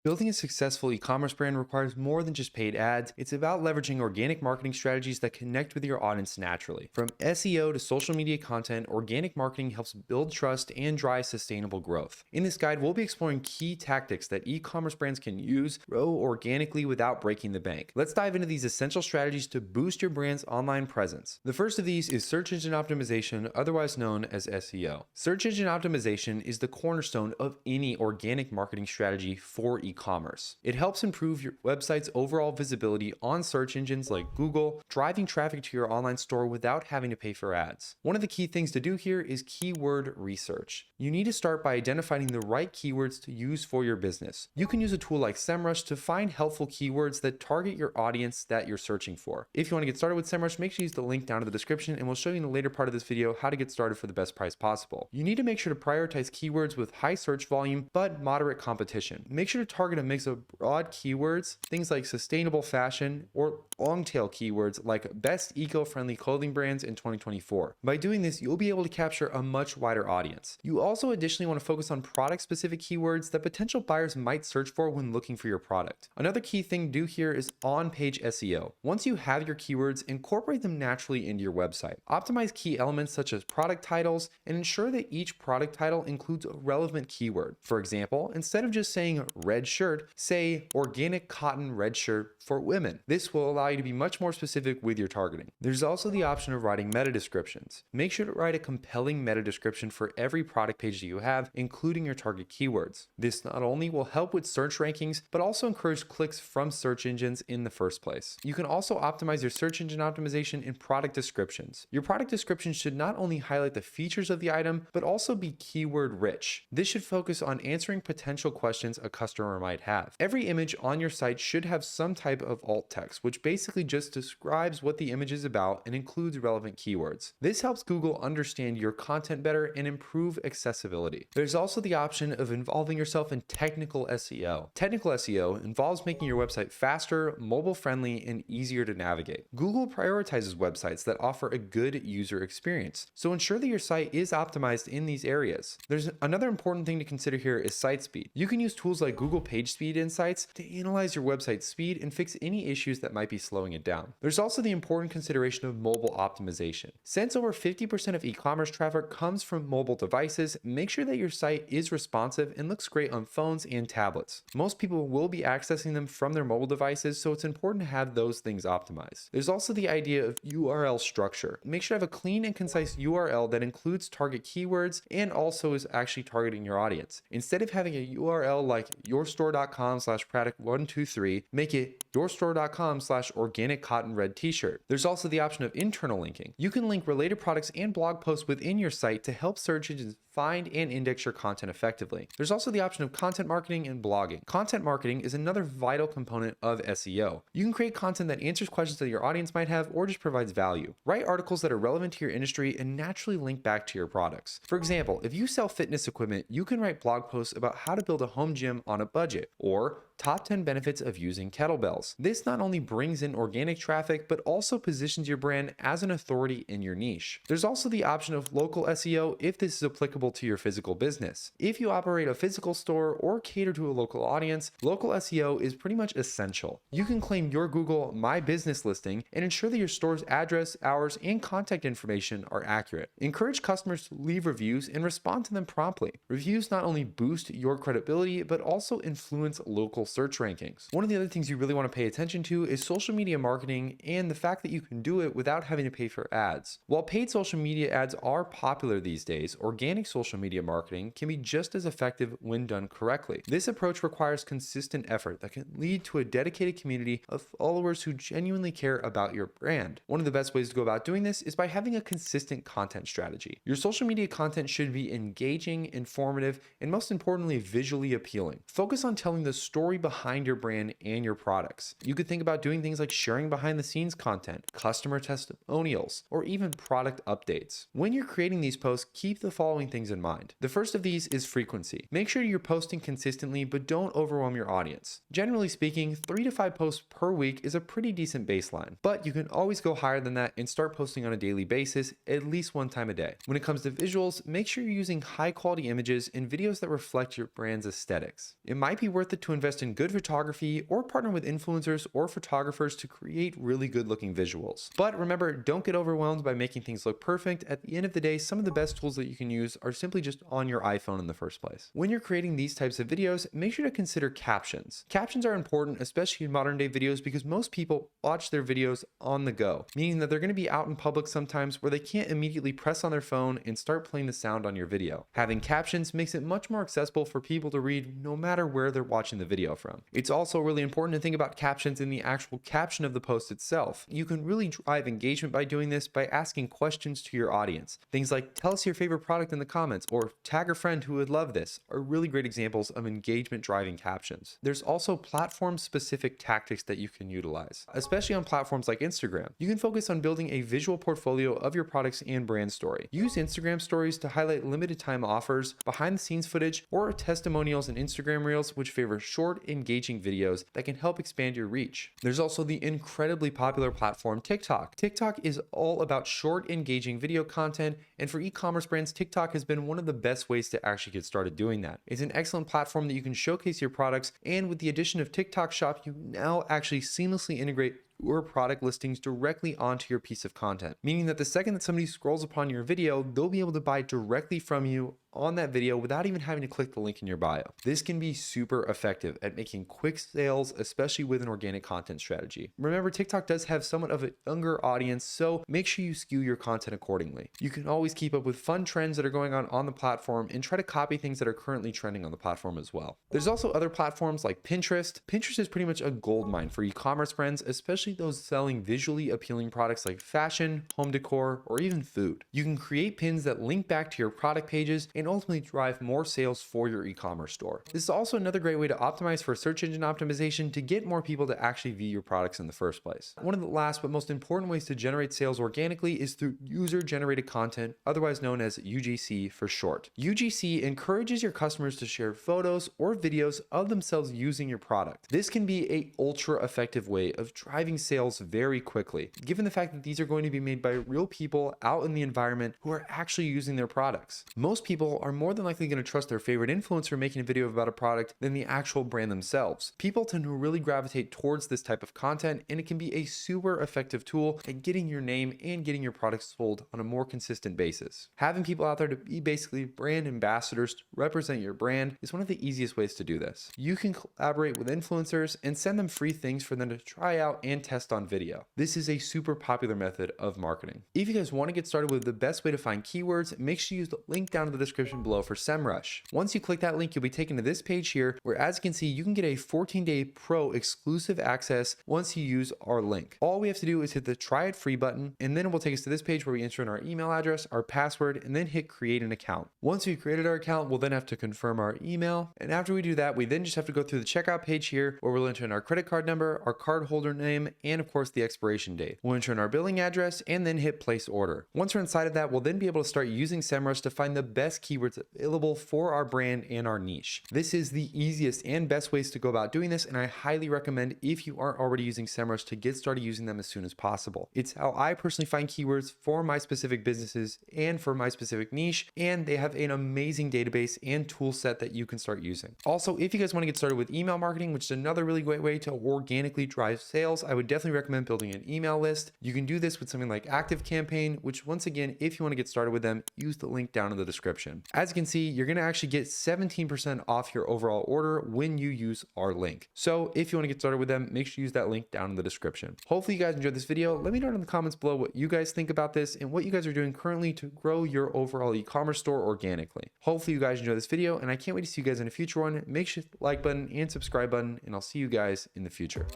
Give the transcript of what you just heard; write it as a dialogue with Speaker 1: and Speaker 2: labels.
Speaker 1: Building a successful e-commerce brand requires more than just paid ads. It's about leveraging organic marketing strategies that connect with your audience naturally. From SEO to social media content, organic marketing helps build trust and drive sustainable growth. In this guide, we'll be exploring key tactics that e-commerce brands can use to grow organically without breaking the bank. Let's dive into these essential strategies to boost your brand's online presence. The first of these is search engine optimization, otherwise known as SEO. Search engine optimization is the cornerstone of any organic marketing strategy for e-commerce. It helps improve your website's overall visibility on search engines like Google, driving traffic to your online store without having to pay for ads. One of the key things to do here is keyword research. You need to start by identifying the right keywords to use for your business. You can use a tool like Semrush to find helpful keywords that target your audience that you're searching for. If you want to get started with Semrush, make sure you use the link down in the description, and we'll show you in the later part of this video how to get started for the best price possible. You need to make sure to prioritize keywords with high search volume but moderate competition. Make sure to target a mix of broad keywords, things like sustainable fashion, or long tail keywords like best eco-friendly clothing brands in 2024. By doing this, you'll be able to capture a much wider audience. You also additionally want to focus on product-specific keywords that potential buyers might search for when looking for your product. Another key thing to do here is on-page SEO. Once you have your keywords, incorporate them naturally into your website. Optimize key elements such as product titles and ensure that each product title includes a relevant keyword. For example, instead of just saying red shirt, say organic cotton red shirt for women. This will allow you to be much more specific with your targeting. There's also the option of writing meta descriptions. Make sure to write a compelling meta description for every product page that you have, including your target keywords. This not only will help with search rankings, but also encourage clicks from search engines in the first place. You can also optimize your search engine optimization in product descriptions. Your product description should not only highlight the features of the item, but also be keyword rich. This should focus on answering potential questions a customer might have. Every image on your site should have some type of alt text, which basically just describes what the image is about and includes relevant keywords. This helps Google understand your content better and improve accessibility. There's also the option of involving yourself in technical SEO. Technical SEO involves making your website faster, mobile friendly, and easier to navigate. Google prioritizes websites that offer a good user experience, so ensure that your site is optimized in these areas. There's another important thing to consider here is site speed. You can use tools like Google PageSpeed Insights to analyze your website's speed and fix any issues that might be slowing it down. There's also the important consideration of mobile optimization. Since over 50% of e-commerce traffic comes from mobile devices, make sure that your site is responsive and looks great on phones and tablets. Most people will be accessing them from their mobile devices, so it's important to have those things optimized. There's also the idea of URL structure. Make sure to have a clean and concise URL that includes target keywords and also is actually targeting your audience. Instead of having a URL like yourstore.com/product123, make it yourstore.com/organic cotton red t-shirt. There's also the option of internal linking. You can link related products and blog posts within your site to help search engines find and index your content effectively. There's also the option of content marketing and blogging. Content marketing is another vital component of SEO. You can create content that answers questions that your audience might have or just provides value. Write articles that are relevant to your industry and naturally link back to your products. For example, if you sell fitness equipment, you can write blog posts about how to build a home gym on a budget, or top 10 benefits of using kettlebells. This not only brings in organic traffic, but also positions your brand as an authority in your niche. There's also the option of local SEO if this is applicable to your physical business. If you operate a physical store or cater to a local audience, local SEO is pretty much essential. You can claim your Google My Business listing and ensure that your store's address, hours, and contact information are accurate. Encourage customers to leave reviews and respond to them promptly. Reviews not only boost your credibility, but also influence local search rankings. One of the other things you really want to pay attention to is social media marketing and the fact that you can do it without having to pay for ads. While paid social media ads are popular these days, organic social media marketing can be just as effective when done correctly. This approach requires consistent effort that can lead to a dedicated community of followers who genuinely care about your brand. One of the best ways to go about doing this is by having a consistent content strategy. Your social media content should be engaging, informative, and most importantly, visually appealing. Focus on telling the story behind your brand and your products. You could think about doing things like sharing behind the scenes content, customer testimonials, or even product updates. When you're creating these posts, keep the following things things in mind. The first of these is frequency. Make sure you're posting consistently, but don't overwhelm your audience. Generally speaking, 3 to 5 posts per week is a pretty decent baseline, but you can always go higher than that and start posting on a daily basis, at least one time a day. When it comes to visuals, make sure you're using high quality images and videos that reflect your brand's aesthetics. It might be worth it to invest in good photography or partner with influencers or photographers to create really good looking visuals. But remember, don't get overwhelmed by making things look perfect. At the end of the day, some of the best tools that you can use are simply just on your iPhone in the first place. When you're creating these types of videos, make sure to consider captions. Captions are important, especially in modern day videos, because most people watch their videos on the go, meaning that they're going to be out in public sometimes where they can't immediately press on their phone and start playing the sound on your video. Having captions makes it much more accessible for people to read no matter where they're watching the video from. It's also really important to think about captions in the actual caption of the post itself. You can really drive engagement by doing this by asking questions to your audience. Things like, tell us your favorite product in the comments, or tag a friend who would love this, are really great examples of engagement driving captions. There's also platform specific tactics that you can utilize, especially on platforms like Instagram. You can focus on building a visual portfolio of your products and brand story. Use Instagram stories to highlight limited time offers, behind the scenes footage, or testimonials and Instagram reels, which favor short, engaging videos that can help expand your reach. There's also the incredibly popular platform TikTok. TikTok is all about short, engaging video content, and for e-commerce brands, TikTok has been one of the best ways to actually get started doing that. It's an excellent platform that you can showcase your products, and with the addition of TikTok Shop, you now actually seamlessly integrate your product listings directly onto your piece of content, meaning that the second that somebody scrolls upon your video, they'll be able to buy directly from you on that video without even having to click the link in your bio. This can be super effective at making quick sales, especially with an organic content strategy. Remember, TikTok does have somewhat of a younger audience, so make sure you skew your content accordingly. You can always keep up with fun trends that are going on the platform and try to copy things that are currently trending on the platform as well. There's also other platforms like Pinterest. Pinterest is pretty much a goldmine for e-commerce brands, especially those selling visually appealing products like fashion, home decor, or even food. You can create pins that link back to your product pages and ultimately drive more sales for your e-commerce store. This is also another great way to optimize for search engine optimization to get more people to actually view your products in the first place. One of the last but most important ways to generate sales organically is through user-generated content, otherwise known as UGC for short. UGC encourages your customers to share photos or videos of themselves using your product. This can be an ultra effective way of driving sales very quickly, given the fact that these are going to be made by real people out in the environment who are actually using their products. Most people are more than likely going to trust their favorite influencer making a video about a product than the actual brand themselves. People tend to really gravitate towards this type of content, and it can be a super effective tool at getting your name and getting your products sold on a more consistent basis. Having people out there to be basically brand ambassadors to represent your brand is one of the easiest ways to do this. You can collaborate with influencers and send them free things for them to try out and test on video. This is a super popular method of marketing. If you guys want to get started with the best way to find keywords, make sure you use the link down in the description below for Semrush. Once you click that link, you'll be taken to this page here where, as you can see, you can get a 14-day pro exclusive access once you use our link. All we have to do is hit the try it free button, and then it will take us to this page where we enter in our email address, our password, and then hit create an account. Once we've created our account, we'll then have to confirm our email. And after we do that, we then just have to go through the checkout page here where we'll enter in our credit card number, our card holder name, and of course the expiration date. We'll enter in our billing address and then hit place order. Once we're inside of that, we'll then be able to start using Semrush to find the best keywords available for our brand and our niche. This is the easiest and best ways to go about doing this, and I highly recommend, if you aren't already using Semrush, to get started using them as soon as possible. It's how I personally find keywords for my specific businesses and for my specific niche, and they have an amazing database and tool set that you can start using. Also, if you guys want to get started with email marketing, which is another really great way to organically drive sales, I would definitely recommend building an email list. You can do this with something like ActiveCampaign, which once again, if you want to get started with them, use the link down in the description. As you can see, you're going to actually get 17% off your overall order when you use our link. So if you want to get started with them, make sure you use that link down in the description. Hopefully you guys enjoyed this video. Let me know in the comments below what you guys think about this and what you guys are doing currently to grow your overall e-commerce store organically. Hopefully you guys enjoyed this video, and I can't wait to see you guys in a future one. Make sure to like button and subscribe button, and I'll see you guys in the future.